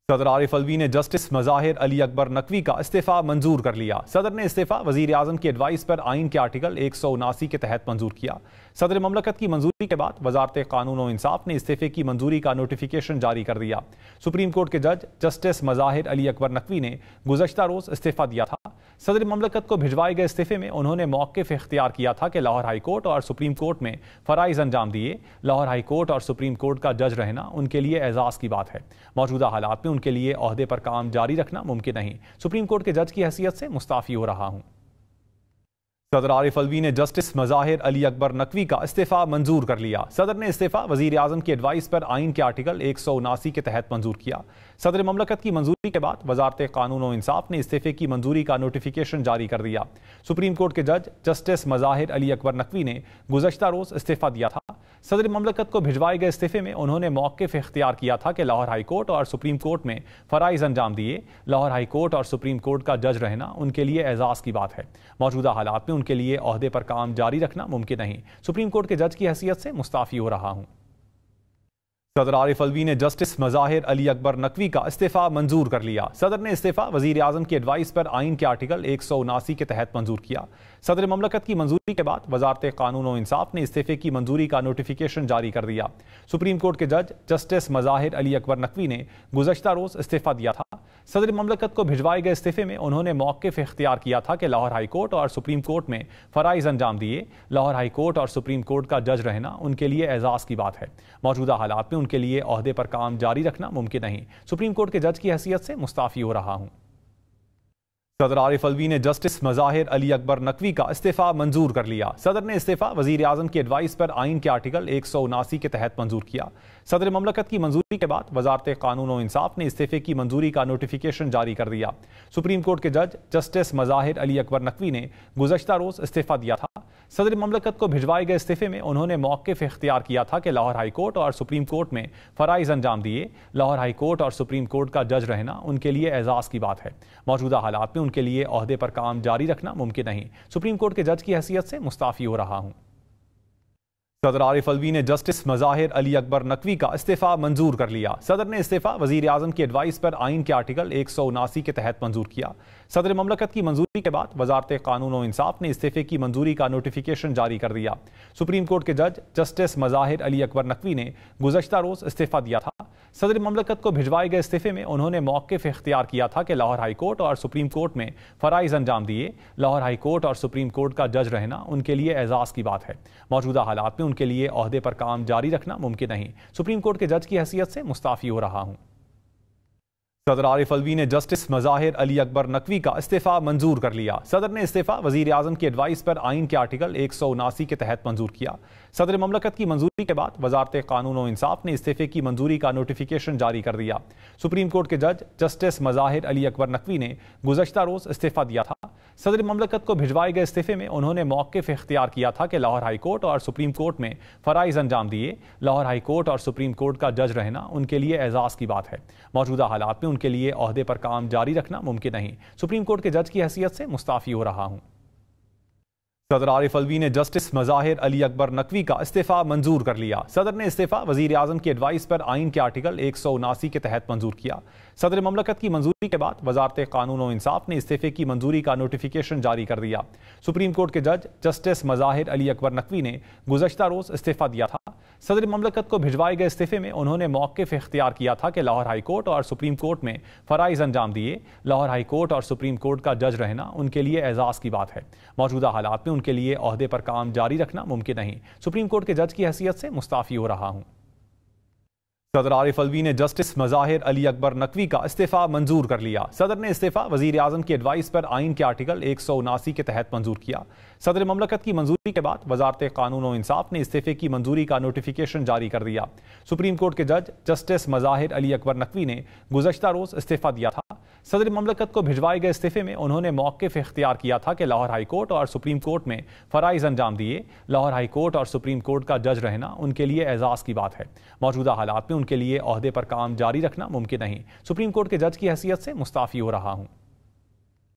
صدر عارف الوی نے جسٹس مظاہر علی اکبر نقوی کا استعفیٰ منظور کر لیا۔ صدر نے استعفیٰ وزیر اعظم کی ایڈوائس پر آئین کے آرٹیکل 179 کے تحت منظور کیا۔ صدر مملکت کی منظوری کے بعد وزارت قانون و انصاف نے استعفے کی منظوری کا نوٹیفیکیشن جاری کر دیا۔ سپریم کورٹ کے جج جسٹس مظاہر علی اکبر نقوی نے گزشتہ روز استعفیٰ دیا تھا۔ صدر مملکت کو بھجوائے گئے استعفے میں انہوں نے موقف اختیار کیا تھا کہ لاہور ہائی کورٹ اور سپریم کورٹ میں فرائض انجام دیے۔ لاہور ہائی کورٹ اور سپریم کورٹ کا جج رہنا ان کے لیے اعزاز کی بات ہے۔ موجودہ حالات میں ان کے لیے عہدے پر کام جاری رکھنا ممکن نہیں۔ سپریم کورٹ کے جج کی حیثیت سے مستعفی ہو رہا ہوں۔ صدر عارف الوی نے جسٹس مظاہر علی اکبر نقوی کا استعفیٰ منظور کر لیا۔ صدر نے استعفیٰ وزیر اعظم کی ایڈوائس پر آئین کے آرٹیکل 179 کے تحت منظور کیا۔ صدر مملکت کی منظوری کے بعد وزارت قانون و انصاف نے استعفے کی منظوری کا نوٹیفیکیشن جاری کر دیا۔ سپریم کورٹ کے جج جسٹس مظاہر علی اکبر نقوی نے گزشتہ روز استعفیٰ دیا تھا۔ صدر مملکت کو بھجوائے گئے استعفے میں انہوں نے موقف اختیار کیا تھا کہ لاہور ہائی کورٹ اور سپریم کورٹ میں فرائض انجام دیے۔ لاہور ہائی کورٹ اور سپریم کورٹ کا جج رہنا ان کے لیے اعزاز کی بات ہے۔ موجودہ حالات میں ان کے لیے عہدے پر کام جاری رکھنا ممکن نہیں۔ سپریم کورٹ کے جج کی حیثیت سے مستعفی ہو رہا ہوں۔ صدر عارف الوی نے جسٹس مظاہر علی اکبر نقوی کا استعفیٰ منظور کر لیا۔ صدر نے استعفیٰ وزیر اعظم کی ایڈوائس پر آئین کے آرٹیکل 179 کے تحت منظور کیا۔ صدر مملکت کی منظوری کے بعد وزارت قانون و انصاف نے استعفے کی منظوری کا نوٹیفیکیشن جاری کر دیا۔ سپریم کورٹ کے جج جسٹس مظاہر علی اکبر نقوی نے گزشتہ روز استعفیٰ دیا تھا۔ صدر مملکت کو بھجوائے گئے استعفے میں انہوں نے موقف اختیار کیا تھا کہ لاہور ہائی کورٹ اور سپریم کورٹ میں فرائض انجام دیے۔ لاہور ہائی کورٹ اور سپریم کورٹ کا جج رہنا ان کے لیے اعزاز کی بات ہے۔ موجودہ حالات میں ان کے لیے عہدے پر کام جاری رکھنا ممکن نہیں۔ سپریم کورٹ کے جج کی حیثیت سے مستعفی ہو رہا ہوں۔ صدر عارف الوی نے جسٹس مظاہر علی اکبر نقوی کا استعفیٰ منظور کر لیا۔ صدر نے استعفیٰ وزیر اعظم کی ایڈوائس پر آئین کے آرٹیکل 179 کے تحت منظور کیا۔ صدر مملکت کی منظوری کے بعد وزارت قانون و انصاف نے استعفے کی منظوری کا نوٹیفیکیشن جاری کر دیا۔ سپریم کورٹ کے جج جسٹس مظاہر علی اکبر نقوی نے گزشتہ روز استعفیٰ دیا تھا۔ صدر مملکت کو بھجوائے گئے استعفے میں انہوں نے موقف اختیار کیا تھا کہ لاہور ہائی کورٹ اور سپریم کورٹ میں فرائض انجام دیے۔ لاہور ہائی کورٹ اور سپریم کورٹ کا جج رہنا ان کے لیے اعزاز کی بات ہے۔ موجودہ حالات میں ان کے لیے عہدے پر کام جاری رکھنا ممکن نہیں۔ سپریم کورٹ کے جج کی حیثیت سے مستعفی ہو رہا ہوں۔ صدر عارف الوی نے جسٹس مظاہر علی اکبر نقوی کا استعفیٰ منظور کر لیا۔ صدر نے استعفیٰ وزیر اعظم کی ایڈوائس پر آئین کے آرٹیکل 179 کے تحت منظور کیا۔ صدر مملکت کی منظوری کے بعد وزارت قانون و انصاف نے استعفے کی منظوری کا نوٹیفیکیشن جاری کر دیا۔ سپریم کورٹ کے جج جسٹس مظاہر علی اکبر نقوی نے گزشتہ روز استعفیٰ دیا تھا۔ صدر مملکت کو بھجوائے گئے استعفے میں انہوں نے موقف اختیار کیا تھا کہ لاہور ہائی کورٹ اور سپریم کورٹ میں فرائض انجام دیے۔ لاہور ہائی کورٹ اور سپریم کورٹ کا جج رہنا ان کے لیے اعزاز کی بات ہے۔ موجودہ حالات میں ان کے لیے عہدے پر کام جاری رکھنا ممکن نہیں۔ سپریم کورٹ کے جج کی حیثیت سے مستعفی ہو رہا ہوں۔ صدر عارف الوی نے جسٹس مظاہر علی اکبر نقوی کا استعفیٰ منظور کر لیا۔ صدر نے استعفیٰ وزیر اعظم کی ایڈوائس پر آئین کے آرٹیکل 179 کے تحت منظور کیا۔ صدر مملکت کی منظوری کے بعد وزارت قانون و انصاف نے استعفے کی منظوری کا نوٹیفیکیشن جاری کر دیا۔ سپریم کورٹ کے جج جسٹس مظاہر علی اکبر نقوی نے گزشتہ روز استعفیٰ دیا تھا۔ صدر مملکت کو بھجوائے گئے استعفے میں انہوں نے موقف اختیار کیا تھا کہ لاہور ہائی کورٹ اور سپریم کورٹ میں فرائض انجام دیے۔ لاہور ہائی کورٹ اور سپریم کورٹ کا جج رہنا ان کے لیے اعزاز کی بات ہے۔ موجودہ حالات میں ان کے لیے عہدے پر کام جاری رکھنا ممکن نہیں۔ سپریم کورٹ کے جج کی حیثیت سے مستعفی ہو رہا ہوں۔ صدر عارف الوی نے جسٹس مظاہر علی اکبر نقوی کا استعفیٰ منظور کر لیا۔ صدر نے استعفیٰ وزیر اعظم کی ایڈوائس پر آئین کے آرٹیکل 179 کے تحت منظور کیا۔ صدر مملکت کی منظوری کے بعد وزارت قانون و انصاف نے استعفے کی منظوری کا نوٹیفیکیشن جاری کر دیا۔ سپریم کورٹ کے جج جسٹس مظاہر علی اکبر نقوی نے گزشتہ روز استعفیٰ دیا تھا۔ صدر مملکت کو بھجوائے گئے استعفے میں انہوں نے موقف اختیار کیا تھا کہ لاہور ہائی کورٹ اور سپریم کورٹ میں فرائض انجام دیے۔ لاہور ہائی کورٹ اور سپریم کورٹ کا جج رہنا ان کے لیے اعزاز کی بات ہے۔ موجودہ حالات میں ان کے لیے عہدے پر کام جاری رکھنا ممکن نہیں۔ سپریم کورٹ کے جج کی حیثیت سے مستعفی ہو رہا ہوں۔ صدر عارف الوی نے جسٹس مظاہر علی اکبر نقوی کا استعفیٰ منظور کر لیا۔ صدر نے استعفیٰ وزیر اعظم کی ایڈوائس پر آئین کے آرٹیکل 179 کے تحت منظور کیا۔ صدر مملکت کی منظوری کے بعد وزارت قانون و انصاف نے استعفے کی منظوری کا نوٹیفیکیشن جاری کر دیا۔ سپریم کورٹ کے جج جسٹس مظاہر علی اکبر نقوی نے گزشتہ روز استعفیٰ دیا تھا۔ صدر مملکت کو بھجوائے گئے استعفے میں انہوں نے موقف اختیار کیا تھا کہ لاہور ہائی کورٹ اور سپریم کورٹ میں فرائض انجام دیے۔ لاہور ہائی کورٹ اور سپریم کورٹ کا جج رہنا ان کے لیے اعزاز کی بات ہے۔ موجودہ حالات میں ان کے لیے عہدے پر کام جاری رکھنا ممکن نہیں۔ سپریم کورٹ کے جج کی حیثیت سے مستعفی ہو رہا ہوں۔